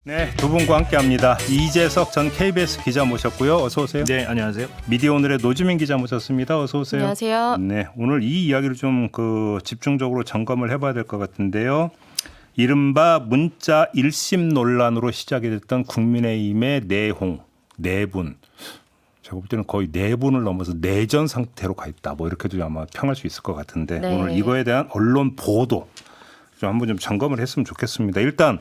네, 두 분과 함께합니다. 이재석 전 KBS 기자 모셨고요. 어서 오세요. 네, 안녕하세요. 미디어오늘의 노주민 기자 모셨습니다. 어서 오세요. 안녕하세요. 네, 오늘 이 이야기를 좀 집중적으로 점검을 해봐야 될 것 같은데요. 이른바 문자 1심 논란으로 시작이 됐던 국민의힘의 내분. 제가 볼 때는 거의 내분을 넘어서 내전 상태로 가 있다. 뭐 이렇게도 아마 평할 수 있을 것 같은데 네. 오늘 이거에 대한 언론 보도 좀 한번 좀 점검을 했으면 좋겠습니다. 일단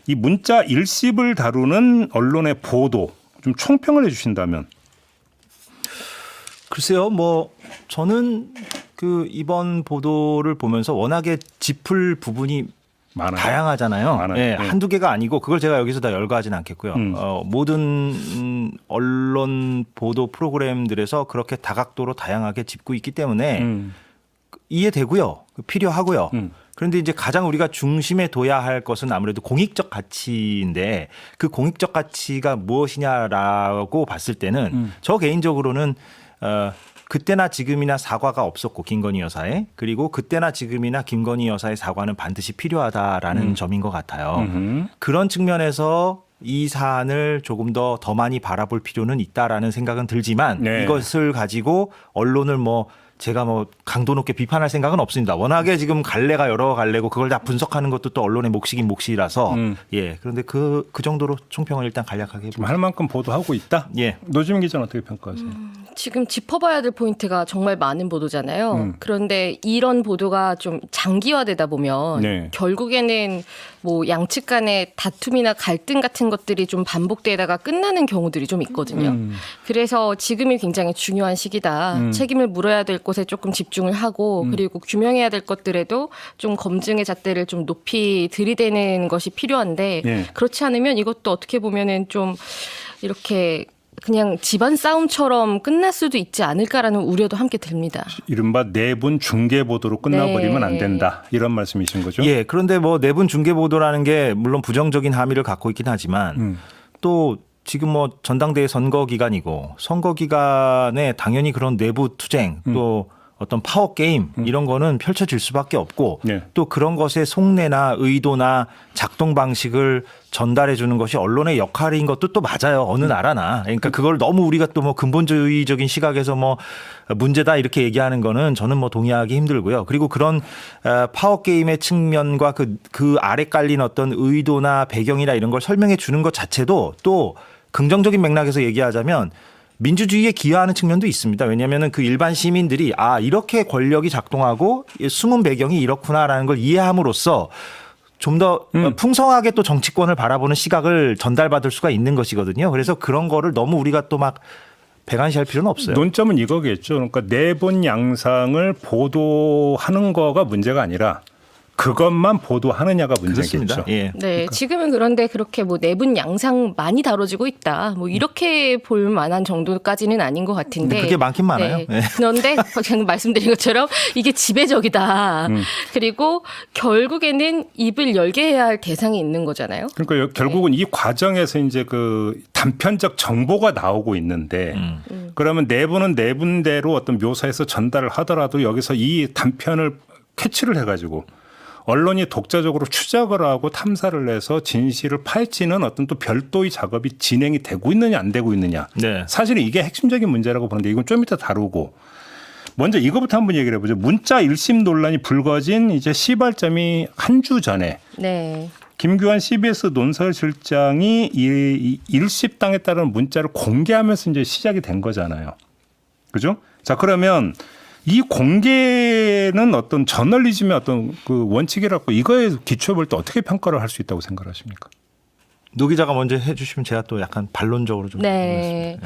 이 문자 1심을 다루는 언론의 보도 좀 총평을 해주신다면. 글쎄요, 저는 이번 보도를 보면서 워낙에 짚을 부분이 많아요. 다양하잖아요. 많아요. 네, 네. 한두 개가 아니고 그걸 제가 여기서 다 열거하지는 않겠고요. 모든 언론 보도 프로그램들에서 그렇게 다각도로 다양하게 짚고 있기 때문에 이해되고요. 필요하고요. 그런데 이제 가장 우리가 중심에 둬야 할 것은 아무래도 공익적 가치인데 그 공익적 가치가 무엇이냐라고 봤을 때는 저 개인적으로는 그때나 지금이나 사과가 없었고 김건희 여사의, 그리고 그때나 지금이나 김건희 여사의 사과는 반드시 필요하다라는 점인 것 같아요. 그런 측면에서 이 사안을 조금 더 많이 바라볼 필요는 있다라는 생각은 들지만 네. 이것을 가지고 언론을 제가 강도 높게 비판할 생각은 없습니다. 워낙에 지금 갈래가 여러 갈래고 그걸 다 분석하는 것도 또 언론의 몫이긴 몫이라서 예. 그런데 그 정도로 총평을 일단 간략하게 좀 할 만큼 보도하고 있다. 예. 노주민 기자는 어떻게 평가하세요? 지금 짚어봐야 될 포인트가 정말 많은 보도잖아요. 그런데 이런 보도가 좀 장기화되다 보면 네. 결국에는 양측 간의 다툼이나 갈등 같은 것들이 좀 반복되다가 끝나는 경우들이 좀 있거든요. 그래서 지금이 굉장히 중요한 시기다. 책임을 물어야 될 곳에 조금 집중을 하고 그리고 규명해야 될 것들에도 좀 검증의 잣대를 좀 높이 들이대는 것이 필요한데 네. 그렇지 않으면 이것도 어떻게 보면은 좀 이렇게 그냥 집안 싸움처럼 끝날 수도 있지 않을까라는 우려도 함께 듭니다. 이른바 내분 중계 보도로 끝나버리면 네. 안 된다. 이런 말씀이신 거죠? 예. 그런데 내분 중계 보도라는 게 물론 부정적인 함의를 갖고 있긴 하지만 또 지금 전당대회 선거 기간이고 선거 기간에 당연히 그런 내부 투쟁 또 어떤 파워 게임 이런 거는 펼쳐질 수밖에 없고 네. 또 그런 것의 속내나 의도나 작동 방식을 전달해 주는 것이 언론의 역할인 것도 또 맞아요. 어느 나라나. 그러니까 그걸 너무 우리가 또 근본주의적인 시각에서 문제다 이렇게 얘기하는 거는 저는 동의하기 힘들고요. 그리고 그런 파워 게임의 측면과 그 아래 깔린 어떤 의도나 배경이나 이런 걸 설명해 주는 것 자체도 또 긍정적인 맥락에서 얘기하자면 민주주의에 기여하는 측면도 있습니다. 왜냐하면 그 일반 시민들이 이렇게 권력이 작동하고 숨은 배경이 이렇구나라는 걸 이해함으로써 좀 더 풍성하게 또 정치권을 바라보는 시각을 전달받을 수가 있는 것이거든요. 그래서 그런 거를 너무 우리가 또 배관시할 필요는 없어요. 논점은 이거겠죠. 그러니까 내분 양상을 보도하는 거가 문제가 아니라 그것만 보도하느냐가 문제겠죠. 그렇습니다. 예. 네, 지금은 그런데 그렇게 내분 양상 많이 다뤄지고 있다. 이렇게 볼 만한 정도까지는 아닌 것 같은데. 그게 많긴 많아요. 네. 네. 그런데 방금 말씀드린 것처럼 이게 지배적이다. 그리고 결국에는 입을 열게 해야 할 대상이 있는 거잖아요. 그러니까 결국은 이 과정에서 이제 그 단편적 정보가 나오고 있는데 그러면 내부는 내분대로 어떤 묘사에서 전달을 하더라도 여기서 이 단편을 캐치를 해가지고 언론이 독자적으로 추적을 하고 탐사를 해서 진실을 파헤치는 어떤 또 별도의 작업이 진행이 되고 있느냐 안 되고 있느냐. 네. 사실은 이게 핵심적인 문제라고 보는데 이건 좀 이따 다루고 먼저 이거부터 한번 얘기를 해보죠. 문자 1심 논란이 불거진 이제 시발점이 한 주 전에 네. 김규환 CBS 논설실장이 이 일십당에 따른 문자를 공개하면서 이제 시작이 된 거잖아요. 그죠? 자, 그러면 이 공개는 어떤 저널리즘의 어떤 그 원칙이라고 이거에 기초해 볼 때 어떻게 평가를 할 수 있다고 생각하십니까? 노 기자가 먼저 해주시면 제가 또 약간 반론적으로 좀 네.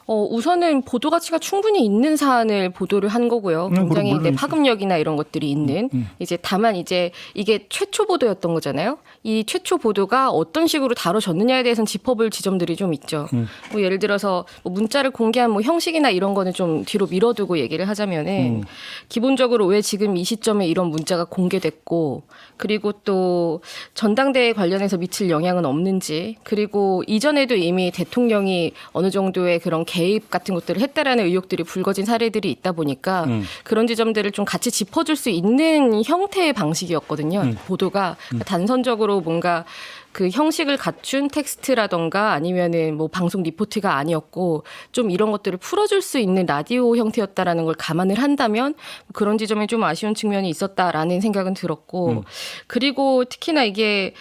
우선은 보도 가치가 충분히 있는 사안을 보도를 한 거고요. 굉장히 물론이죠. 파급력이나 이런 것들이 있는. 이제 다만 이제 이게 최초 보도였던 거잖아요. 이 최초 보도가 어떤 식으로 다뤄졌느냐에 대해서는 짚어볼 지점들이 좀 있죠. 예를 들어서 문자를 공개한 형식이나 이런 거는 좀 뒤로 밀어두고 얘기를 하자면은 기본적으로 왜 지금 이 시점에 이런 문자가 공개됐고 그리고 또 전당대회 관련해서 미칠 영향은 없는지 그리고 이전에도 이미 대통령이 어느 정도의 그런 개입 같은 것들을 했다라는 의혹들이 불거진 사례들이 있다 보니까 그런 지점들을 좀 같이 짚어줄 수 있는 형태의 방식이었거든요. 보도가 단선적으로 뭔가 그 형식을 갖춘 텍스트라던가 아니면은 뭐 방송 리포트가 아니었고 좀 이런 것들을 풀어줄 수 있는 라디오 형태였다라는 걸 감안을 한다면 그런 지점에 좀 아쉬운 측면이 있었다라는 생각은 들었고 그리고 특히나 이게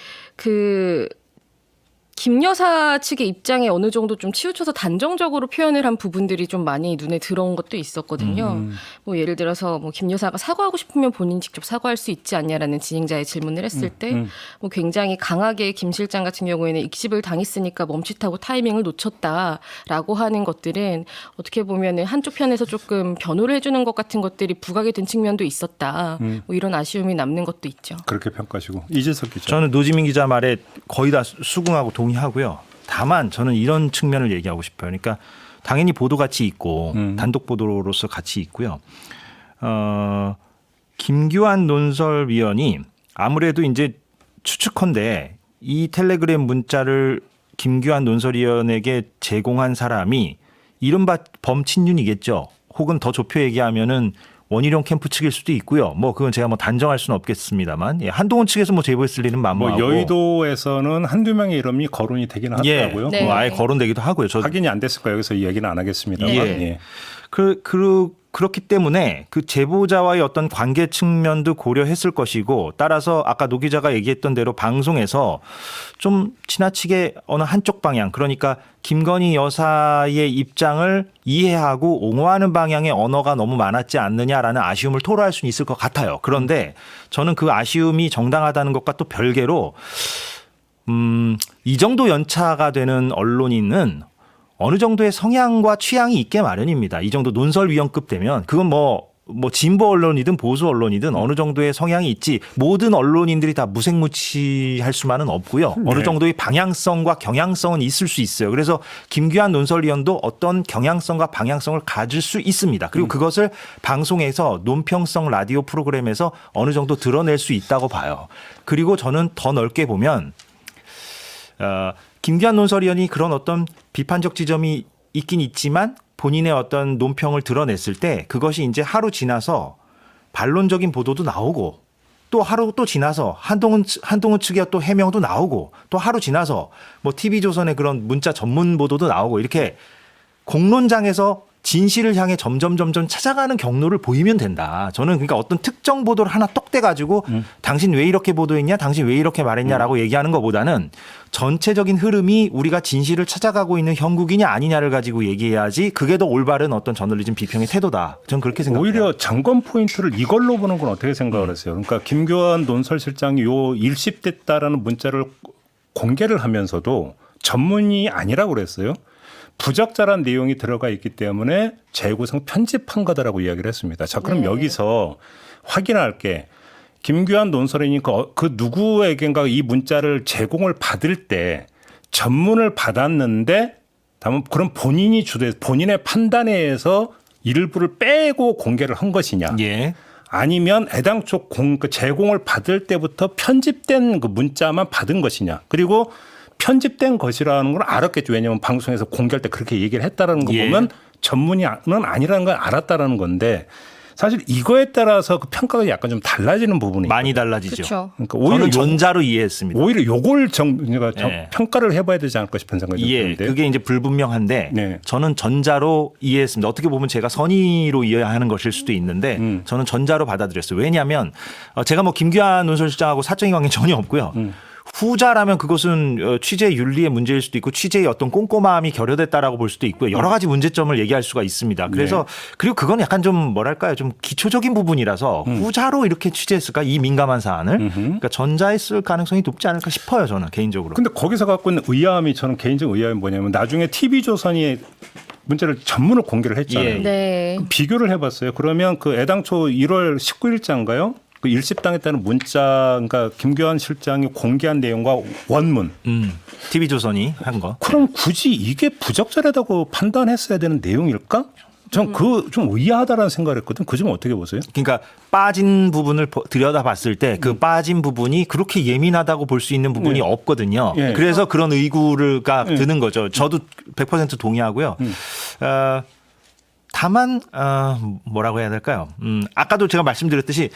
김 여사 측의 입장에 어느 정도 좀 치우쳐서 단정적으로 표현을 한 부분들이 좀 많이 눈에 들어온 것도 있었거든요. 뭐 예를 들어서 뭐 김 여사가 사과하고 싶으면 본인이 직접 사과할 수 있지 않냐라는 진행자의 질문을 했을 때 뭐 굉장히 강하게 김 실장 같은 경우에는 익십을 당했으니까 멈칫하고 타이밍을 놓쳤다라고 하는 것들은 어떻게 보면은 한쪽 편에서 조금 변호를 해주는 것 같은 것들이 부각이 된 측면도 있었다. 뭐 이런 아쉬움이 남는 것도 있죠. 그렇게 평가하시고 이재석 기자. 저는 노지민 기자 말에 거의 다 수긍하고 동의하고요. 다만 저는 이런 측면을 얘기하고 싶어요. 그러니까 당연히 보도 가치 있고 단독 보도로서 가치 있고요. 김규환 논설위원이 아무래도 이제 추측컨대 이 텔레그램 문자를 김규환 논설위원에게 제공한 사람이 이른바 범친윤이겠죠. 혹은 더 좁혀 얘기하면은 원희룡 캠프 측일 수도 있고요. 뭐 그건 제가 뭐 단정할 수는 없겠습니다만 한동훈 측에서 뭐 제보했을 일은 만무하고. 뭐 여의도에서는 한두 명의 이름이 거론이 되긴 하더라고요. 네. 뭐 아예 거론되기도 하고요. 확인이 안 됐을 거예요. 여기서 이 얘기는 안 하겠습니다만. 예. 그렇기 때문에 그 제보자와의 어떤 관계 측면도 고려했을 것이고 따라서 아까 노 기자가 얘기했던 대로 방송에서 좀 지나치게 어느 한쪽 방향 그러니까 김건희 여사의 입장을 이해하고 옹호하는 방향의 언어가 너무 많았지 않느냐라는 아쉬움을 토로할 수는 있을 것 같아요. 그런데 저는 그 아쉬움이 정당하다는 것과 또 별개로 이 정도 연차가 되는 언론인은 어느 정도의 성향과 취향이 있게 마련입니다. 이 정도 논설위원급 되면 그건 뭐 진보 언론이든 보수 언론이든 어느 정도의 성향이 있지 모든 언론인들이 다 무색무취할 수만은 없고요. 어느 정도의 방향성과 경향성은 있을 수 있어요. 그래서 김규환 논설위원도 어떤 경향성과 방향성을 가질 수 있습니다. 그리고 그것을 방송에서 논평성 라디오 프로그램에서 어느 정도 드러낼 수 있다고 봐요. 그리고 저는 더 넓게 보면 김규환 논설위원이 그런 어떤 비판적 지점이 있긴 있지만 본인의 어떤 논평을 드러냈을 때 그것이 이제 하루 지나서 반론적인 보도도 나오고 또 하루 또 지나서 한동훈 측의 또 해명도 나오고 또 하루 지나서 뭐 TV조선의 그런 문자 전문 보도도 나오고 이렇게 공론장에서 진실을 향해 점점 찾아가는 경로를 보이면 된다. 저는 그러니까 어떤 특정 보도를 하나 떡 떼가지고 당신 왜 이렇게 보도했냐, 당신 왜 이렇게 말했냐라고 얘기하는 것보다는 전체적인 흐름이 우리가 진실을 찾아가고 있는 형국이냐 아니냐를 가지고 얘기해야지 그게 더 올바른 어떤 저널리즘 비평의 태도다. 저는 그렇게 생각합니다. 오히려 점검 포인트를 이걸로 보는 건 어떻게 생각을 하세요? 그러니까 김규환 논설실장이 요 일십됐다라는 문자를 공개를 하면서도 전문이 아니라고 그랬어요. 부적절한 내용이 들어가 있기 때문에 재구성 편집한 거다라고 이야기를 했습니다. 자, 그럼 여기서 확인할 게 김규환 논설인이 그 누구에겐가 이 문자를 제공을 받을 때 전문을 받았는데 다만 그럼 본인이 주도해서 본인의 판단에 의해서 일부를 빼고 공개를 한 것이냐. 예. 아니면 애당초 제공을 받을 때부터 편집된 그 문자만 받은 것이냐. 그리고 편집된 것이라는 걸 알았겠죠. 왜냐하면 방송에서 공개할 때 그렇게 얘기를 했다라는 거 보면 전문이 아니라는 걸 알았다라는 건데 사실 이거에 따라서 그 평가가 약간 좀 달라지는 부분이 많이 달라지죠. 그렇죠. 그러니까 오히려 저는 전자로 이해했습니다. 오히려 요걸 평가를 해봐야 되지 않을까 싶은 생각이 드는데. 그게 이제 불분명한데 저는 전자로 이해했습니다. 어떻게 보면 제가 선의로 이해하는 것일 수도 있는데 저는 전자로 받아들였어요. 왜냐하면 제가 뭐 김규환 논설실장하고 사적인 관계 전혀 없고요. 후자라면 그것은 취재 윤리의 문제일 수도 있고 취재의 어떤 꼼꼼함이 결여됐다라고 볼 수도 있고요. 여러 가지 문제점을 얘기할 수가 있습니다. 그래서 그리고 그건 약간 좀 뭐랄까요, 좀 기초적인 부분이라서 후자로 이렇게 취재했을까 이 민감한 사안을 그러니까 전자에 쓸 가능성이 높지 않을까 싶어요. 저는 개인적으로. 근데 거기서 갖고 있는 의아함이 저는 개인적 의아함이 뭐냐면 나중에 TV조선이 문자를 전문을 공개를 했잖아요. 네. 비교를 해봤어요. 그러면 그 애당초 1월 19일자인가요? 그 일십당했다는 문자, 그러니까 김규환 실장이 공개한 내용과 원문. TV조선이 한 거. 그럼 굳이 이게 부적절하다고 판단했어야 되는 내용일까? 전 그 좀 의아하다라는 생각을 했거든. 그 점은 어떻게 보세요? 그러니까 빠진 부분을 들여다봤을 때 그 빠진 부분이 그렇게 예민하다고 볼 수 있는 부분이 없거든요. 그래서 그런 의구가 드는 거죠. 저도 100% 동의하고요. 다만 뭐라고 해야 될까요? 아까도 제가 말씀드렸듯이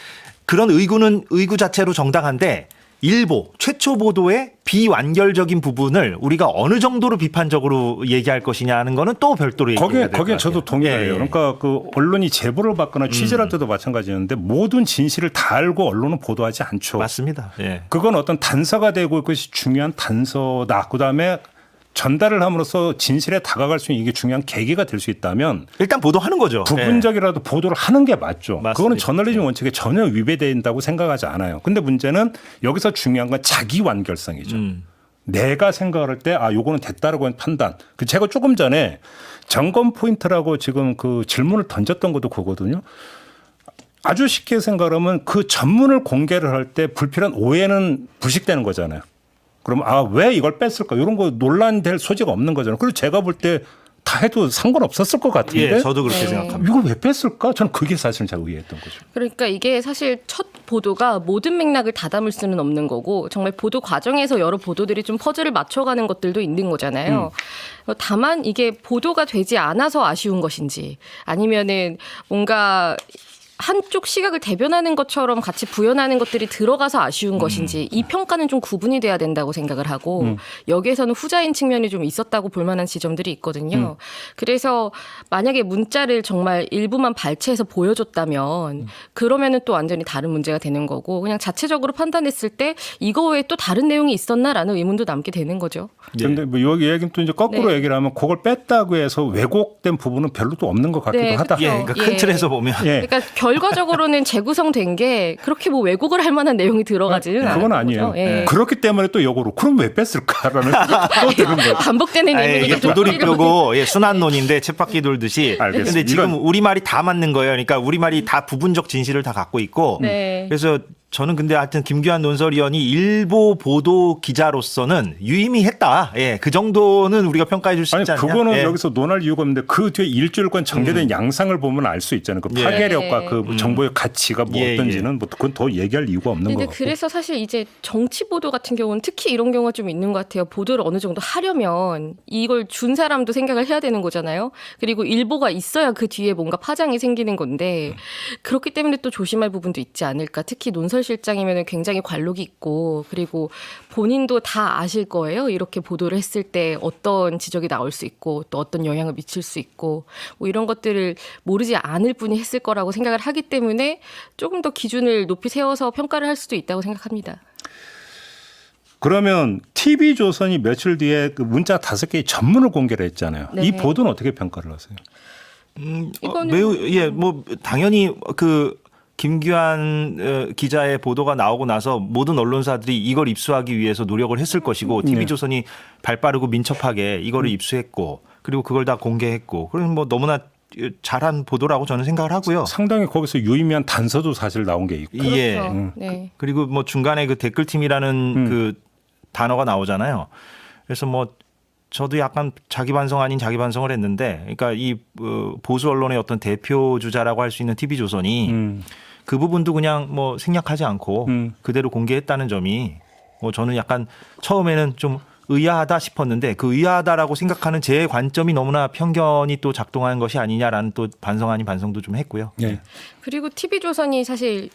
그런 의구 자체로 정당한데 일보 최초 보도의 비완결적인 부분을 우리가 어느 정도로 비판적으로 얘기할 것이냐 하는 거는 또 별도로 얘기해야 될 것 같아요. 거기에 저도 동의해요. 예, 예. 그러니까 그 언론이 제보를 받거나 취재를 할 때도 마찬가지였는데 모든 진실을 다 알고 언론은 보도하지 않죠. 맞습니다. 예. 그건 어떤 단서가 되고 그것이 중요한 단서다. 그다음에 전달을 함으로써 진실에 다가갈 수 있는 이게 중요한 계기가 될 수 있다면 일단 보도하는 거죠. 부분적이라도 보도를 하는 게 맞죠. 맞습니다. 그거는 저널리즘 원칙에 전혀 위배된다고 생각하지 않아요. 근데 문제는 여기서 중요한 건 자기 완결성이죠. 내가 생각할 때 요거는 됐다라고 하는 판단. 제가 조금 전에 점검 포인트라고 지금 그 질문을 던졌던 것도 그거거든요. 아주 쉽게 생각하면 그 전문을 공개를 할 때 불필요한 오해는 불식되는 거잖아요. 그럼 왜 이걸 뺐을까? 이런 거 논란될 소지가 없는 거잖아요. 그리고 제가 볼 때 다 해도 상관없었을 것 같은데. 예, 저도 그렇게 네. 생각합니다. 이걸 왜 뺐을까? 저는 그게 사실 제가 의아했던 거죠. 그러니까 이게 사실 첫 보도가 모든 맥락을 다 담을 수는 없는 거고 정말 보도 과정에서 여러 보도들이 좀 퍼즐을 맞춰가는 것들도 있는 거잖아요. 다만 이게 보도가 되지 않아서 아쉬운 것인지 아니면은 뭔가 한쪽 시각을 대변하는 것처럼 같이 부연하는 것들이 들어가서 아쉬운 것인지 이 평가는 좀 구분이 돼야 된다고 생각을 하고 여기에서는 후자인 측면이 좀 있었다고 볼 만한 지점들이 있거든요. 그래서 만약에 문자를 정말 일부만 발췌해서 보여줬다면 그러면은 또 완전히 다른 문제가 되는 거고 그냥 자체적으로 판단했을 때 이거 외에 또 다른 내용이 있었나라는 의문도 남게 되는 거죠. 그런데 뭐 여기 얘기는 또 이제 거꾸로 네. 얘기를 하면 그걸 뺐다고 해서 왜곡된 부분은 별로 또 없는 것 같기도 네, 하다. 그렇죠. 예, 그러니까 큰 예. 틀에서 보면 예. 그러니까 결과적으로는 재구성된 게 그렇게 뭐 왜곡을 할 만한 내용이 들어가지는 않은 그건 아니에요. 거죠. 예. 그렇기 때문에 또 역으로 그럼 왜 뺐을까라는 또 드는 거죠. 반복되는 아, 예, 의문이 이게 도돌이표고 순환론인데 쳇바퀴 돌듯이. 알겠습니다. 근데 지금 이건- 우리 말이 다 맞는 거예요. 그러니까 우리 말이 다 부분적 진실을 다 갖고 있고. 네. 그래서 저는 근데 하여튼 김규환 논설위원이 일보 보도 기자로서는 유의미했다. 예, 그 정도는 우리가 평가해 줄 수 아니 있지 않냐. 그거는 예. 여기서 논할 이유가 없는데 그 뒤에 일주일간 전개된 양상을 보면 알 수 있잖아요. 그 예. 파괴력과 네. 그 정보의 가치가 뭐 예, 어떤지는 뭐 그건 더 얘기할 이유가 없는 근데 거고. 그래서 사실 이제 정치 보도 같은 경우는 특히 이런 경우가 좀 있는 것 같아요. 보도를 어느 정도 하려면 이걸 준 사람도 생각을 해야 되는 거잖아요. 그리고 일보가 있어야 그 뒤에 뭔가 파장이 생기는 건데 그렇기 때문에 또 조심할 부분도 있지 않을까. 특히 논설실장이면 굉장히 관록이 있고 그리고 본인도 다 아실 거예요. 이렇게 보도를 했을 때 어떤 지적이 나올 수 있고 또 어떤 영향을 미칠 수 있고 뭐 이런 것들을 모르지 않을 분이 했을 거라고 생각을 하기 때문에 조금 더 기준을 높이 세워서 평가를 할 수도 있다고 생각합니다. 그러면 TV조선이 며칠 뒤에 그 문자 5개의 전문을 공개를 했잖아요. 네. 이 보도는 어떻게 평가를 하세요? 이거는 매우 뭐 당연히 그 김규환 기자의 보도가 나오고 나서 모든 언론사들이 이걸 입수하기 위해서 노력을 했을 것이고 TV조선이 발빠르고 민첩하게 이거를 입수했고 그리고 그걸 다 공개했고 그럼 뭐 너무나 잘한 보도라고 저는 생각을 하고요. 상당히 거기서 유의미한 단서도 사실 나온 게 있고. 예. 그렇죠. 네. 그리고 뭐 중간에 그 댓글팀이라는 그 단어가 나오잖아요. 그래서 뭐 저도 약간 자기 반성 아닌 자기 반성을 했는데, 그러니까 이 보수 언론의 어떤 대표 주자라고 할 수 있는 TV조선이 그 부분도 그냥 뭐 생략하지 않고 그대로 공개했다는 점이 뭐 저는 약간 처음에는 좀 의아하다 싶었는데 그 의아하다라고 생각하는 제 관점이 너무나 편견이 또 작동한 것이 아니냐라는 또 반성 아닌 반성도 좀 했고요. 예. 그리고 TV조선이 사실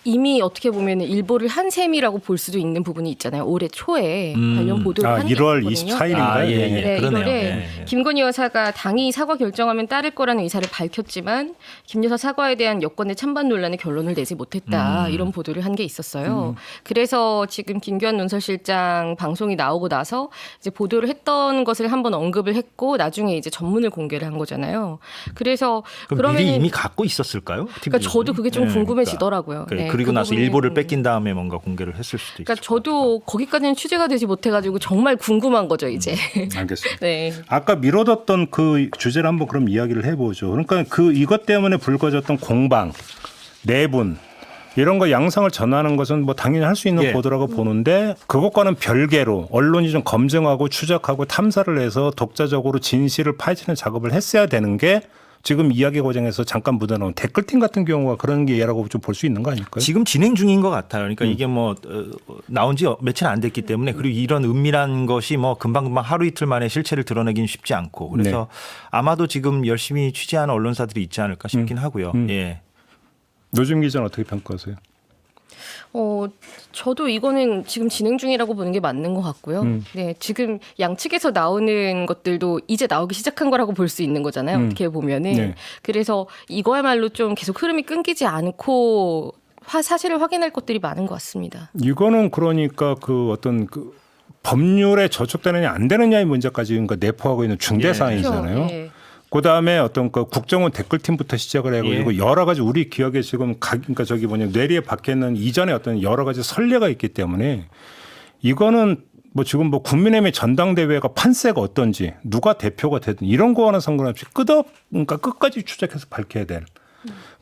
이미 어떻게 보면 일보를 한 셈이라고 볼 수도 있는 부분이 있잖아요. 올해 초에 관련 보도를 한 게 1월 있거든요. 24일인가요? 아, 예, 예. 네, 그러네요. 1월에 예, 예. 김건희 여사가 당이 사과 결정하면 따를 거라는 의사를 밝혔지만 김 여사 사과에 대한 여권의 찬반 논란에 결론을 내지 못했다. 이런 보도를 한 게 있었어요. 그래서 지금 김규환 논설실장 방송이 나오고 나서 이제 보도를 했던 것을 한번 언급을 했고 나중에 이제 전문을 공개를 한 거잖아요. 그래서 그럼 미리 그러면 이미 갖고 있었을까요? 그러니까 저도 그게 좀 네, 궁금해지더라고요. 그러니까. 네, 그리고 그 나서 부분은- 일보를 뺏긴 다음에 뭔가 공개를 했을 수도 있어요. 그러니까 저도 거기까지는 취재가 되지 못해가지고 정말 궁금한 거죠 이제. 알겠습니다. 네. 아까 미뤄뒀던 그 주제를 한번 그럼 이야기를 해보죠. 그러니까 그 이것 때문에 불거졌던 공방, 내분 이런 거 양상을 전하는 것은 뭐 당연히 할 수 있는 예. 보도라고 보는데 그것과는 별개로 언론이 좀 검증하고 추적하고 탐사를 해서 독자적으로 진실을 파헤치는 작업을 했어야 되는 게 지금 이야기 과정에서 잠깐 묻어나온 댓글팀 같은 경우가 그런 게 예라고 좀 볼 수 있는 거 아닐까요? 지금 진행 중인 것 같아요. 그러니까 이게 뭐 나온 지 며칠 안 됐기 때문에 그리고 이런 은밀한 것이 뭐 금방금방 하루 이틀 만에 실체를 드러내기는 쉽지 않고 그래서 아마도 지금 열심히 취재하는 언론사들이 있지 않을까 싶긴 하고요. 예. 노준 기자는 어떻게 평가하세요? 저도 이거는 지금 진행 중이라고 보는 게 맞는 것 같고요. 네, 지금 양측에서 나오는 것들도 이제 나오기 시작한 거라고 볼 수 있는 거잖아요. 어떻게 보면은. 네. 그래서 이거야말로 좀 계속 흐름이 끊기지 않고 사실을 확인할 것들이 많은 것 같습니다. 이거는 그러니까 그 어떤 그 법률에 저촉되느냐 안 되느냐의 문제까지 그러니까 내포하고 있는 중대 사안이잖아요. 그렇죠. 예. 그다음에 어떤 그 국정원 댓글팀부터 시작을 해가지고 여러 가지 우리 기억에 지금 그러니까 저기 뭐냐 뇌리에 박혀 있는 이전에 어떤 여러 가지 선례가 있기 때문에 이거는 뭐 지금 뭐 국민의힘의 전당대회가 판세가 어떤지 누가 대표가 되든 이런 거와는 상관없이 그러니까 끝까지 추적해서 밝혀야 될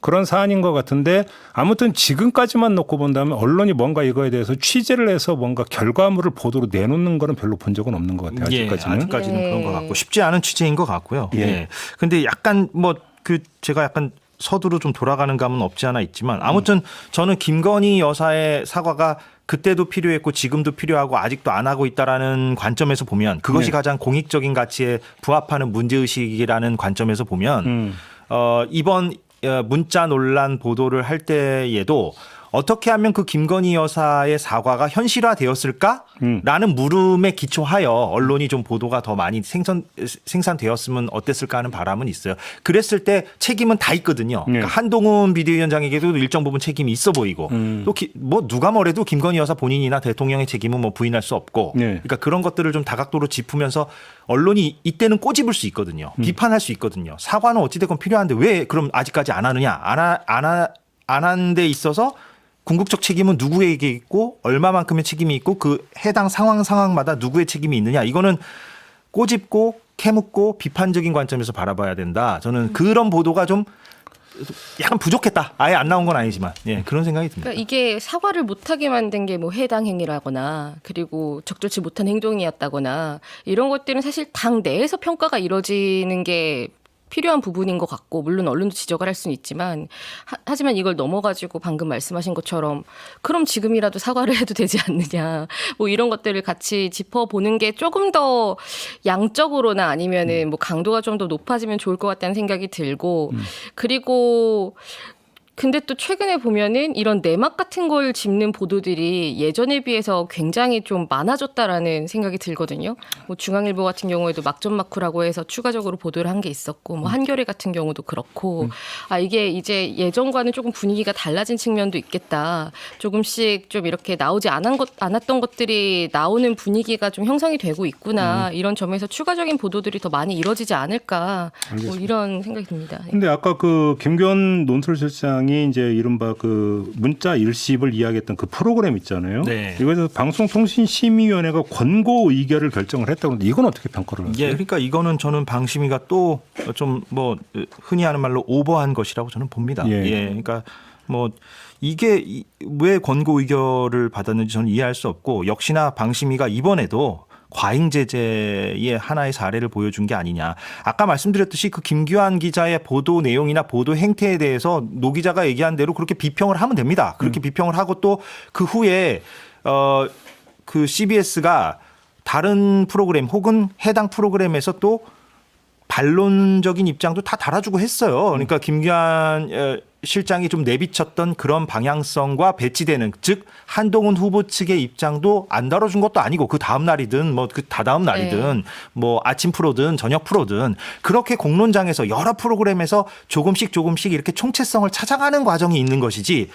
그런 사안인 것 같은데 아무튼 지금까지만 놓고 본다면 언론이 뭔가 이거에 대해서 취재를 해서 뭔가 결과물을 보도로 내놓는 거는 별로 본 적은 없는 것 같아요. 아직까지는. 아직까지는 그런 것 같고 쉽지 않은 취재인 것 같고요. 예. 근데 약간 뭐 그 제가 약간 서두로 좀 돌아가는 감은 없지 않아 있지만 아무튼 저는 김건희 여사의 사과가 그때도 필요했고 지금도 필요하고 아직도 안 하고 있다라는 관점에서 보면 그것이 가장 공익적인 가치에 부합하는 문제의식이라는 관점에서 보면 이번 문자 논란 보도를 할 때에도 어떻게 하면 그 김건희 여사의 사과가 현실화되었을까라는 물음에 기초하여 언론이 좀 보도가 더 많이 생산되었으면 어땠을까 하는 바람은 있어요. 그랬을 때 책임은 다 있거든요. 그러니까 한동훈 비대위원장에게도 일정 부분 책임이 있어 보이고 또 뭐 누가 뭐래도 김건희 여사 본인이나 대통령의 책임은 뭐 부인할 수 없고 그러니까 그런 것들을 좀 다각도로 짚으면서 언론이 이때는 꼬집을 수 있거든요. 비판할 수 있거든요. 사과는 어찌됐건 필요한데 왜 그럼 아직까지 안 하느냐. 안 하는 데 있어서 궁극적 책임은 누구에게 있고 얼마만큼의 책임이 있고 그 해당 상황마다 누구의 책임이 있느냐. 이거는 꼬집고 캐묻고 비판적인 관점에서 바라봐야 된다. 저는 그런 보도가 좀 약간 부족했다. 아예 안 나온 건 아니지만 그런 생각이 듭니다. 그러니까 이게 사과를 못하게 만든 게 뭐 해당 행위라거나 그리고 적절치 못한 행동이었다거나 이런 것들은 사실 당 내에서 평가가 이루어지는 게 필요한 부분인 것 같고 물론 언론도 지적을 할 수는 있지만 하지만 이걸 넘어가지고 방금 말씀하신 것처럼 그럼 지금이라도 사과를 해도 되지 않느냐 뭐 이런 것들을 같이 짚어보는 게 조금 더 양적으로나 아니면은 뭐 강도가 좀 더 높아지면 좋을 것 같다는 생각이 들고 그리고 근데 또 최근에 보면은 이런 내막 같은 걸 짚는 보도들이 예전에 비해서 굉장히 좀 많아졌다라는 생각이 들거든요. 뭐 중앙일보 같은 경우에도 막전막후라고 해서 추가적으로 보도를 한 게 있었고, 뭐 한겨레 같은 경우도 그렇고, 이게 이제 예전과는 조금 분위기가 달라진 측면도 있겠다. 조금씩 좀 이렇게 나오지 않았던 것들이 나오는 분위기가 좀 형성이 되고 있구나. 이런 점에서 추가적인 보도들이 더 많이 이루어지지 않을까. 뭐 이런 생각이 듭니다. 근데 아까 그 김기현 논설실장이 이제 이른바 그 문자 일십을 이야기했던 그 프로그램 있잖아요. 네. 이거에서 방송통신심의위원회가 권고 의결을 결정을 했다고 하는데 이건 어떻게 평가를 하세요? 그러니까 이거는 저는 방심위가 또 좀 뭐 흔히 하는 말로 오버한 것이라고 저는 봅니다. 그러니까 뭐 이게 왜 권고 의결을 받았는지 저는 이해할 수 없고 역시나 방심위가 이번에도 과잉 제재의 하나의 사례를 보여준 게 아니냐. 아까 말씀드렸듯이 그 김규환 기자의 보도 내용이나 보도 행태에 대해서 노 기자가 얘기한 대로 그렇게 비평을 하면 됩니다. 그렇게 비평을 하고 또 그 후에 그 CBS가 다른 프로그램 혹은 해당 프로그램에서 또 반론적인 입장도 다 달아주고 했어요. 그러니까 김규환 실장이 좀 내비쳤던 그런 방향성과 배치되는 즉 한동훈 후보 측의 입장도 안 다뤄준 것도 아니고 그 다음 날이든 뭐 그 다다음 날이든 뭐 아침 프로든 저녁 프로든 그렇게 공론장에서 여러 프로그램에서 조금씩 이렇게 총체성을 찾아가는 과정이 있는 것이지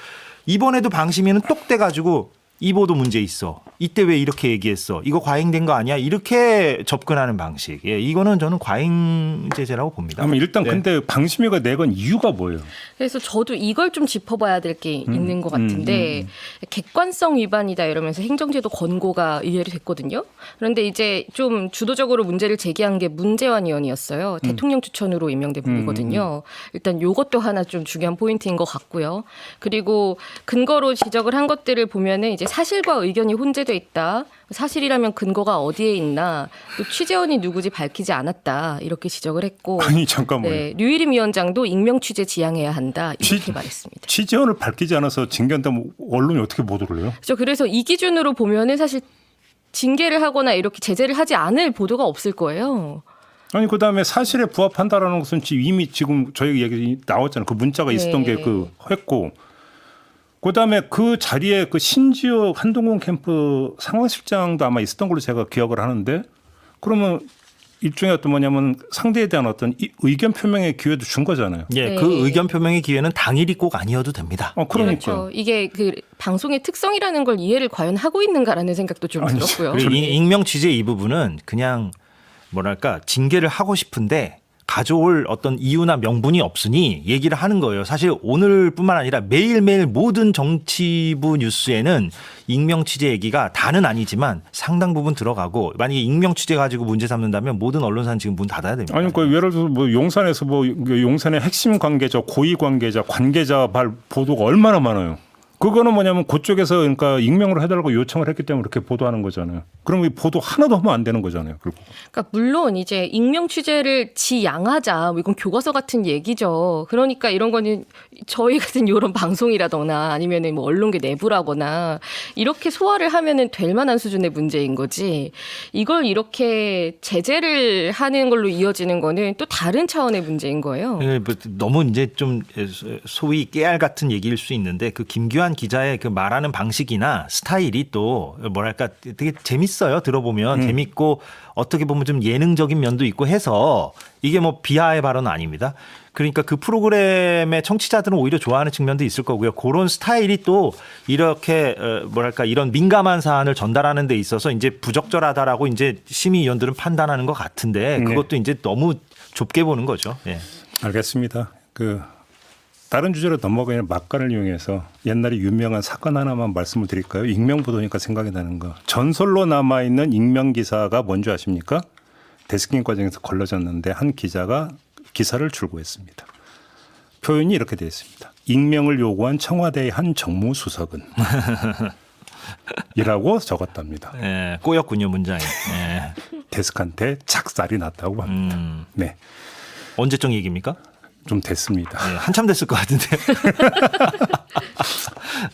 이번에도 방심위는 똑 떼가지고 이 보도 문제 있어. 이때 왜 이렇게 얘기했어? 이거 과잉된 거 아니야? 이렇게 접근하는 방식. 이거는 저는 과잉 제재라고 봅니다. 그럼 일단 근데 방심위가 내건 이유가 뭐예요? 그래서 저도 이걸 좀 짚어봐야 될 게 있는 것 같은데 객관성 위반이다 이러면서 행정제도 권고가 의결이 됐거든요. 그런데 이제 좀 주도적으로 문제를 제기한 게 문재환 의원이었어요. 대통령 추천으로 임명된 분이거든요. 일단 이것도 하나 좀 중요한 포인트인 것 같고요. 그리고 근거로 지적을 한 것들을 보면은 이제 사실과 의견이 혼재돼 있다. 사실이라면 근거가 어디에 있나. 또 취재원이 누구지 밝히지 않았다. 이렇게 지적을 했고. 아니 잠깐만요. 네, 류일임 위원장도 익명 취재 지양해야 한다. 이렇게 말했습니다. 취재원을 밝히지 않아서 징계한다면 언론이 어떻게 보도를 해요? 그래서 이 기준으로 보면은 사실 징계를 하거나 이렇게 제재를 하지 않을 보도가 없을 거예요. 아니 그다음에 사실에 부합한다라는 것은 이미 지금 저희 얘기 나왔잖아요. 그 문자가 있었던 게 그 했고 그다음에 그 자리에 그 신지역 한동훈 캠프 상황실장도 아마 있었던 걸로 제가 기억을 하는데 그러면 일종의 어떤 뭐냐면 상대에 대한 어떤 의견 표명의 기회도 준 거잖아요. 예, 네. 그 의견 표명의 기회는 당일이 꼭 아니어도 됩니다. 그러니까. 그렇죠. 이게 그 방송의 특성이라는 걸 이해를 과연 하고 있는가라는 생각도 좀 아니, 들었고요. 그리고 익명 취재 이 부분은 그냥 뭐랄까 징계를 하고 싶은데 가져올 어떤 이유나 명분이 없으니 얘기를 하는 거예요. 사실 오늘뿐만 아니라 매일매일 모든 정치부 뉴스에는 익명 취재 얘기가 다는 아니지만 상당 부분 들어가고 만약에 익명 취재 가지고 문제 삼는다면 모든 언론사는 지금 문 닫아야 됩니다. 아니, 그 예를 들어서 뭐 용산에서 뭐 용산의 핵심 관계자, 고위 관계자 발 보도가 얼마나 많아요. 그거는 뭐냐면 그쪽에서 그러니까 익명으로 해달라고 요청을 했기 때문에 그렇게 보도하는 거잖아요. 그럼 이 보도 하나도 하면 안 되는 거잖아요. 결국. 그러니까 물론 이제 익명 취재를 지양하자 뭐 이건 교과서 같은 얘기죠. 그러니까 이런 거는 저희 같은 이런 방송이라거나 아니면은 뭐 언론계 내부라거나 이렇게 소화를 하면은 될 만한 수준의 문제인 거지. 이걸 이렇게 제재를 하는 걸로 이어지는 거는 또 다른 차원의 문제인 거예요. 예, 뭐 너무 이제 좀 소위 깨알 같은 얘기일 수 있는데 그 김규환 기자의 그 말하는 방식이나 스타일이 또 뭐랄까 되게 재밌어요. 들어보면 재밌고 어떻게 보면 좀 예능적인 면도 있고 해서 이게 뭐 비하의 발언은 아닙니다. 그러니까 그 프로그램의 청취자들은 오히려 좋아하는 측면도 있을 거고요. 그런 스타일이 또 이렇게 뭐랄까 이런 민감한 사안을 전달하는 데 있어서 이제 부적절하다라고 이제 심의위원들은 판단하는 것 같은데 그것도 이제 너무 좁게 보는 거죠. 예. 알겠습니다. 다른 주제로 넘어가는 막간을 이용해서 옛날에 유명한 사건 하나만 말씀을 드릴까요? 익명 보도니까 생각이 나는 거. 전설로 남아있는 익명 기사가 뭔지 아십니까? 데스킹 과정에서 걸러졌는데 한 기자가 기사를 출고했습니다. 표현이 이렇게 되어 있습니다. 익명을 요구한 청와대의 한 정무수석은 이라고 적었답니다. 예, 꼬였군요 문장이. 예. 데스크한테 착살이 났다고 합니다. 네, 언제적 얘기입니까? 좀 됐습니다. 예, 한참 됐을 것 같은데.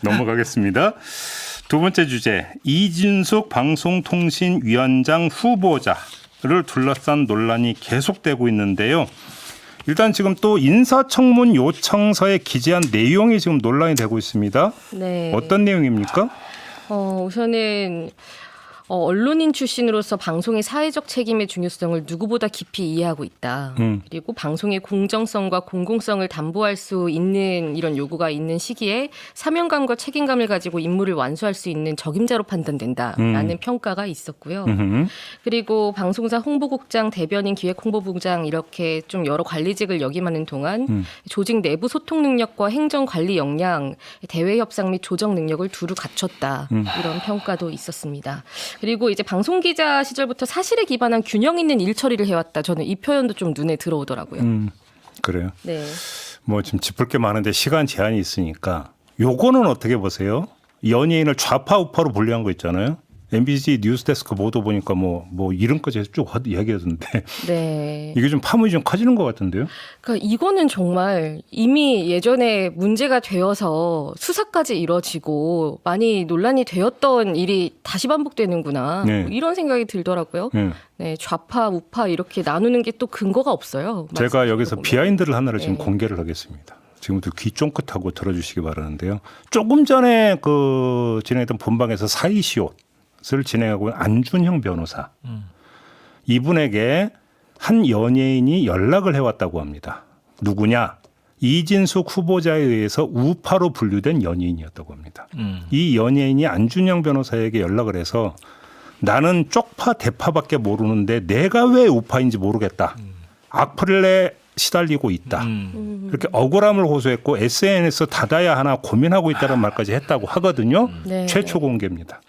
넘어가겠습니다. 두 번째 주제, 이진숙 방송통신위원장 후보자를 둘러싼 논란이 계속되고 있는데요. 일단 지금 또 인사청문 요청서에 기재한 내용이 지금 논란이 되고 있습니다. 네. 어떤 내용입니까? 우선은 언론인 출신으로서 방송의 사회적 책임의 중요성을 누구보다 깊이 이해하고 있다. 그리고 방송의 공정성과 공공성을 담보할 수 있는 이런 요구가 있는 시기에 사명감과 책임감을 가지고 임무를 완수할 수 있는 적임자로 판단된다라는 평가가 있었고요. 그리고 방송사 홍보국장, 대변인, 기획홍보부장 이렇게 좀 여러 관리직을 역임하는 동안 조직 내부 소통 능력과 행정 관리 역량, 대외 협상 및 조정 능력을 두루 갖췄다. 이런 평가도 있었습니다. 그리고 이제 방송 기자 시절부터 사실에 기반한 균형 있는 일 처리를 해왔다. 저는 이 표현도 좀 눈에 들어오더라고요. 그래요. 네. 뭐 지금 짚을 게 많은데 시간 제한이 있으니까 요거는 어떻게 보세요? 연예인을 좌파 우파로 분류한 거 있잖아요. MBC 뉴스데스크 보도 보니까 뭐 이름까지 쭉 이야기하던데 네. 이게 좀 파문이 좀 커지는 것 같은데요. 그러니까 이거는 정말 이미 예전에 문제가 되어서 수사까지 이뤄지고 많이 논란이 되었던 일이 다시 반복되는구나. 네. 뭐 이런 생각이 들더라고요. 네, 좌파, 우파 이렇게 나누는 게 또 근거가 없어요. 제가 여기서 보면. 비하인드를 하나를 지금 네. 공개를 하겠습니다. 지금부터 귀 쫑긋하고 들어주시기 바라는데요. 조금 전에 진행했던 본방에서 사이시옷을 진행하고 있는 안준형 변호사. 이분에게 한 연예인이 연락을 해왔다고 합니다. 누구냐? 이진숙 후보자에 의해서 우파로 분류된 연예인이었다고 합니다. 이 연예인이 안준형 변호사에게 연락을 해서 나는 쪽파 대파밖에 모르는데 내가 왜 우파인지 모르겠다. 악플에 시달리고 있다. 이렇게 억울함을 호소했고 SNS 닫아야 하나 고민하고 있다는 말까지 했다고 하거든요. 네. 최초 공개입니다.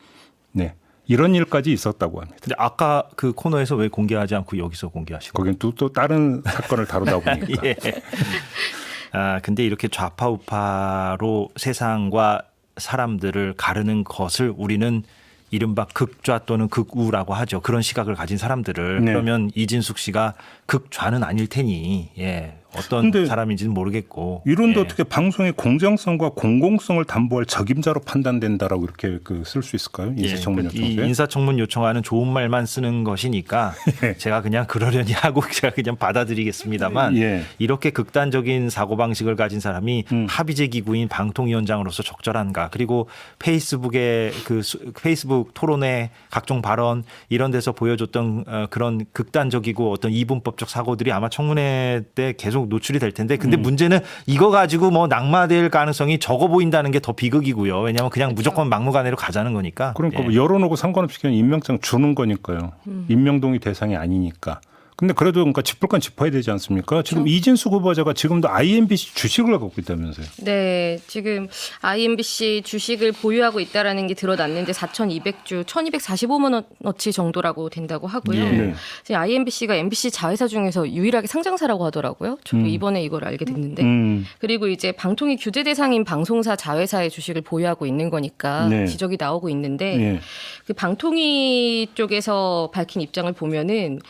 네, 이런 일까지 있었다고 합니다. 근데 아까 그 코너에서 왜 공개하지 않고 여기서 공개하시고? 거긴 또 다른 사건을 다루다 보니까. 예. 근데 이렇게 좌파 우파로 세상과 사람들을 가르는 것을 우리는 이른바 극좌 또는 극우라고 하죠. 그런 시각을 가진 사람들을 네. 그러면 이진숙 씨가 극좌는 아닐 테니 어떤 근데 사람인지는 모르겠고. 이론도 예. 어떻게 방송의 공정성과 공공성을 담보할 적임자로 판단된다라고 이렇게 쓸 수 있을까요? 인사청문 이 요청서에? 인사청문 요청하는 좋은 말만 쓰는 것이니까 제가 그냥 그러려니 하고 제가 그냥 받아들이겠습니다만 예. 이렇게 극단적인 사고방식을 가진 사람이 합의제 기구인 방통위원장으로서 적절한가. 그리고 페이스북의 페이스북 토론회 각종 발언 이런 데서 보여줬던 그런 극단적이고 어떤 이분법적 사고들이 아마 청문회 때 계속 노출이 될 텐데 근데 문제는 이거 가지고 뭐 낙마될 가능성이 적어 보인다는 게 더 비극이고요. 왜냐하면 그냥 무조건 막무가내로 가자는 거니까. 그러니까 예. 뭐 여론하고 상관없이 그냥 임명장 주는 거니까요. 임명동의 대상이 아니니까. 근데 그래도 그러니까 짚을 건 짚어야 되지 않습니까? 지금 이진숙 후보자가 지금도 IMBC 주식을 갖고 있다면서요. 네, 지금 IMBC 주식을 보유하고 있다라는 게 드러났는데 4,200주, 1,245만 원어치 정도라고 된다고 하고요. 예. 지금 IMBC가 MBC 자회사 중에서 유일하게 상장사라고 하더라고요. 저도 이번에 이걸 알게 됐는데. 그리고 이제 방통위 규제 대상인 방송사 자회사의 주식을 보유하고 있는 거니까 네. 지적이 나오고 있는데 예. 그 방통위 쪽에서 밝힌 입장을 보면은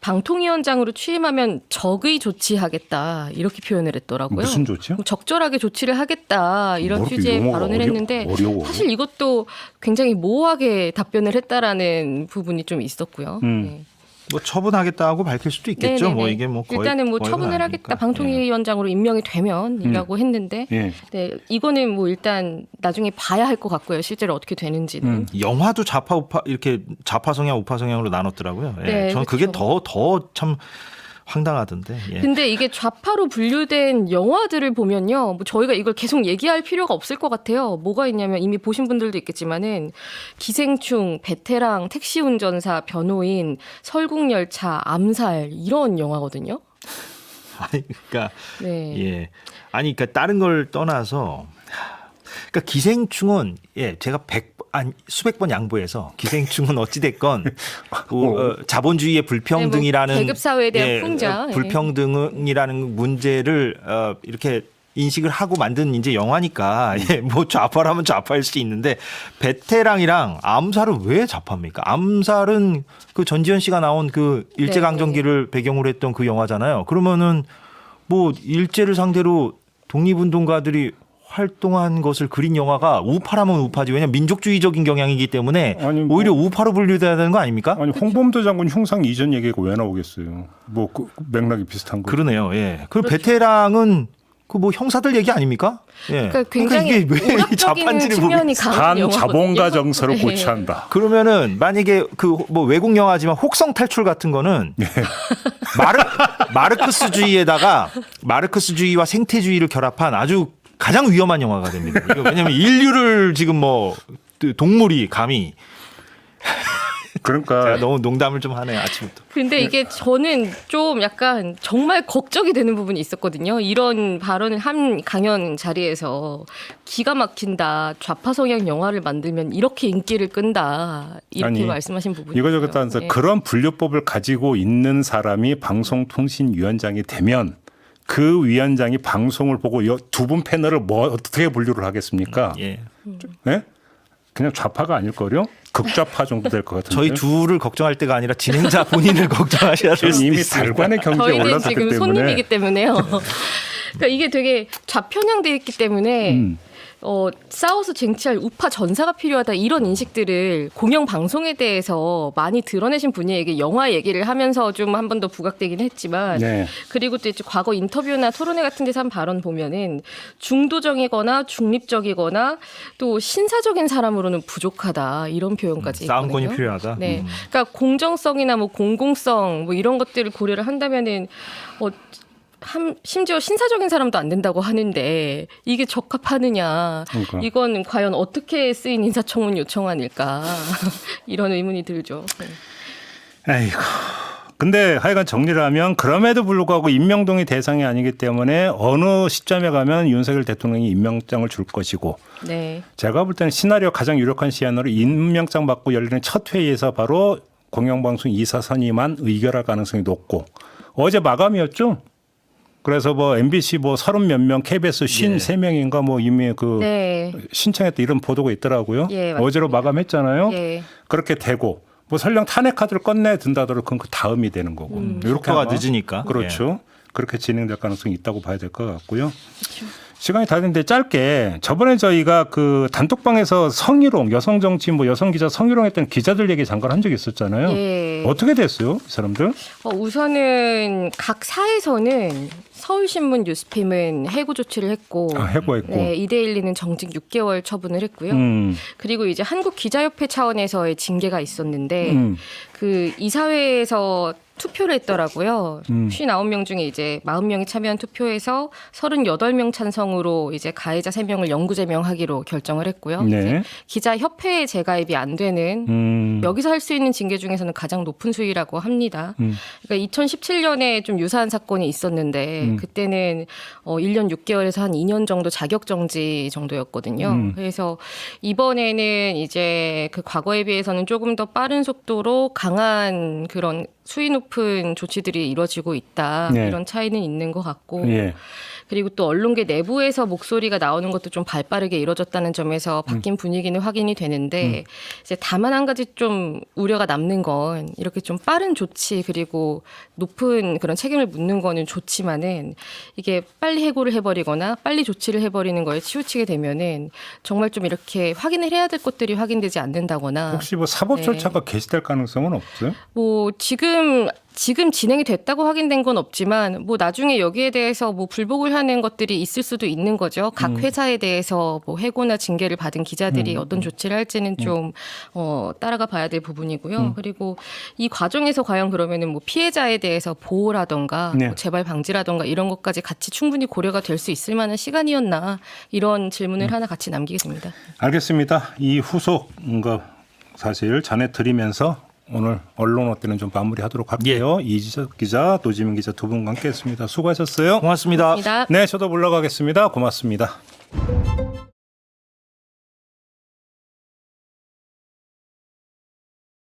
방통위원장으로 취임하면 적의 조치하겠다 이렇게 표현을 했더라고요. 무슨 조치요? 적절하게 조치를 하겠다 이런 뭐 이렇게 취지의 용어가 발언을 했는데 어려워. 사실 이것도 굉장히 모호하게 답변을 했다라는 부분이 좀 있었고요. 네. 뭐 처분하겠다고 밝힐 수도 있겠죠. 네네네. 뭐 이게 뭐 거의 일단은 뭐 거의가 처분을 아니니까. 하겠다 방통위원장으로 임명이 되면이라고 했는데 예. 네, 이거는 뭐 일단 나중에 봐야 할 것 같고요. 실제로 어떻게 되는지는. 영화도 좌파 우파 이렇게 좌파 성향 우파 성향으로 나눴더라고요. 예. 네, 저는 그게 그렇죠. 더 참 황당하던데. 예. 근데 이게 좌파로 분류된 영화들을 보면요. 뭐 저희가 이걸 계속 얘기할 필요가 없을 것 같아요. 뭐가 있냐면 이미 보신 분들도 있겠지만은 기생충, 베테랑, 택시 운전사, 변호인, 설국열차, 암살 이런 영화거든요. 아니 그러니까 네. 예. 아니 그러니까 다른 걸 떠나서 그러니까 기생충은 예, 제가 수백 번 양보해서 기생충은 어찌 됐건 자본주의의 불평등이라는 네, 뭐 계급 사회에 대한 풍자. 불평등이라는 문제를 이렇게 인식을 하고 만든 이제 영화니까 예, 뭐 좌파라면 좌파일 수 있는데 베테랑이랑 암살은 왜 좌파입니까? 암살은 그 전지현 씨가 나온 그 일제강점기를 배경으로 했던 그 영화잖아요. 그러면은 뭐 일제를 상대로 독립운동가들이 활동한 것을 그린 영화가 우파라면 우파지. 왜냐하면 민족주의적인 경향이기 때문에 아니, 뭐- 오히려 우파로 분류돼야 되는 거 아닙니까? 아니 홍범도 장군 흉상 이전 얘기가 왜 나오겠어요? 뭐 그 맥락이 비슷한 거. 그러네요. 예. 그 베테랑은 그 뭐 형사들 얘기 아닙니까? 예. 그러니까 굉장히 이게 왜 오락적인 좌파인지를 측면이 모르겠어요. 강한 영화거든요. 반자본가 정서를 네. 고취한다. 그러면은 만약에 그 뭐 외국 영화지만 혹성 탈출 같은 거는 마르크스주의에다가 마르크스주의와 생태주의를 결합한 아주 가장 위험한 영화가 됩니다. 이거 왜냐하면 인류를 지금 뭐 동물이 감히 그러니까 제가 너무 농담을 좀 하네요 아침부터. 근데 이게 저는 좀 약간 정말 걱정이 되는 부분이 있었거든요. 이런 발언을 한 강연 자리에서 기가 막힌다. 좌파 성향 영화를 만들면 이렇게 인기를 끈다. 이렇게 아니, 말씀하신 부분이 이거저거 있어요. 따라서 네. 그런 분류법을 가지고 있는 사람이 방송통신위원장이 되면 그 위원장이 방송을 보고 두 분 패널을 뭐 어떻게 분류를 하겠습니까? 예. 네? 그냥 좌파가 아닐걸요? 극좌파 정도 될 것 같은데. 저희 둘을 걱정할 때가 아니라 진행자 본인을 걱정하셔야 될 저는 수도 이미 있습니다. 달관의 경지에 저희는 올라섰기 지금 때문에 손님이기 때문에요. 그러니까 이게 되게 좌편향돼 있기 때문에 싸워서 쟁취할 우파 전사가 필요하다 이런 인식들을 공영 방송에 대해서 많이 드러내신 분이에게 영화 얘기를 하면서 좀 한 번 더 부각되긴 했지만 네. 그리고 또 이제 과거 인터뷰나 토론회 같은 데서 한 발언 보면은 중도적이거나 중립적이거나 또 신사적인 사람으로는 부족하다 이런 표현까지 싸움권이 있거든요. 필요하다. 네, 그러니까 공정성이나 뭐 공공성 뭐 이런 것들을 고려를 한다면은 심지어 신사적인 사람도 안 된다고 하는데 이게 적합하느냐? 그러니까. 이건 과연 어떻게 쓰인 인사청문 요청안일까? 이런 의문이 들죠. 네. 아이고. 근데 하여간 정리를 하면 그럼에도 불구하고 임명동의 대상이 아니기 때문에 어느 시점에 가면 윤석열 대통령이 임명장을 줄 것이고 네. 제가 볼 때는 시나리오 가장 유력한 시안으로 임명장 받고 열리는 첫 회의에서 바로 공영방송 이사 선임안 의결할 가능성이 높고 어제 마감이었죠. 그래서 뭐 MBC 뭐 30몇 명, KBS 53명인가 뭐 이미 그 네. 신청했다 이런 보도가 있더라고요. 예, 맞습니다. 어제로 마감했잖아요. 예. 그렇게 되고 뭐 설령 탄핵 카드를 꺼내 든다더라도 그건 그 다음이 되는 거고. 이렇게 속도가 아마 늦으니까. 그렇죠. 그렇게 진행될 가능성이 있다고 봐야 될 것 같고요. 시간이 다 됐는데 짧게 저번에 저희가 그 단톡방에서 성희롱 여성 정치인 뭐 여성 기자 성희롱했던 기자들 얘기 잠깐 한 적이 있었잖아요. 예. 어떻게 됐어요, 이 사람들? 우선은 각 사에서는 서울신문 뉴스핌은 해고 조치를 했고, 해고했고. 네, 이데일리는 정직 6개월 처분을 했고요. 그리고 이제 한국기자협회 차원에서의 징계가 있었는데 그 이사회에서 투표를 했더라고요. 59명 중에 이제 40명이 참여한 투표에서 38명 찬성으로 이제 가해자 3명을 영구 제명하기로 결정을 했고요. 네. 이제 기자협회에 재가입이 안 되는 여기서 할 수 있는 징계 중에서는 가장 높은 수위라고 합니다. 그러니까 2017년에 좀 유사한 사건이 있었는데 그때는 1년 6개월에서 한 2년 정도 자격 정지 정도였거든요. 그래서 이번에는 이제 그 과거에 비해서는 조금 더 빠른 속도로 강한 그런 수위 높은 조치들이 이루어지고 있다. 네. 이런 차이는 있는 것 같고. 예. 그리고 또 언론계 내부에서 목소리가 나오는 것도 좀 발빠르게 이루어졌다는 점에서 바뀐 분위기는 확인이 되는데 이제 다만 한 가지 좀 우려가 남는 건 이렇게 좀 빠른 조치 그리고 높은 그런 책임을 묻는 거는 좋지만은 이게 빨리 해고를 해버리거나 빨리 조치를 해버리는 거에 치우치게 되면은 정말 좀 이렇게 확인을 해야 될 것들이 확인되지 않는다거나 혹시 뭐 사법 네. 절차가 개시될 가능성은 없어요? 뭐 지금 진행이 됐다고 확인된 건 없지만 뭐 나중에 여기에 대해서 뭐 불복을 하는 것들이 있을 수도 있는 거죠. 각 회사에 대해서 뭐 해고나 징계를 받은 기자들이 어떤 조치를 할지는 좀 따라가 봐야 될 부분이고요. 그리고 이 과정에서 과연 그러면은 뭐 피해자에 대해서 보호라던가 네. 뭐 재발 방지라던가 이런 것까지 같이 충분히 고려가 될 수 있을 만한 시간이었나 이런 질문을 하나 같이 남기겠습니다. 알겠습니다. 이 후속 사실 전해드리면서 오늘 언론 어때는 좀 마무리하도록 할게요. 이지석 기자, 노지민 기자 두 분과 함께했습니다. 수고하셨어요. 고맙습니다. 고맙습니다. 네, 저도 물러가겠습니다. 고맙습니다.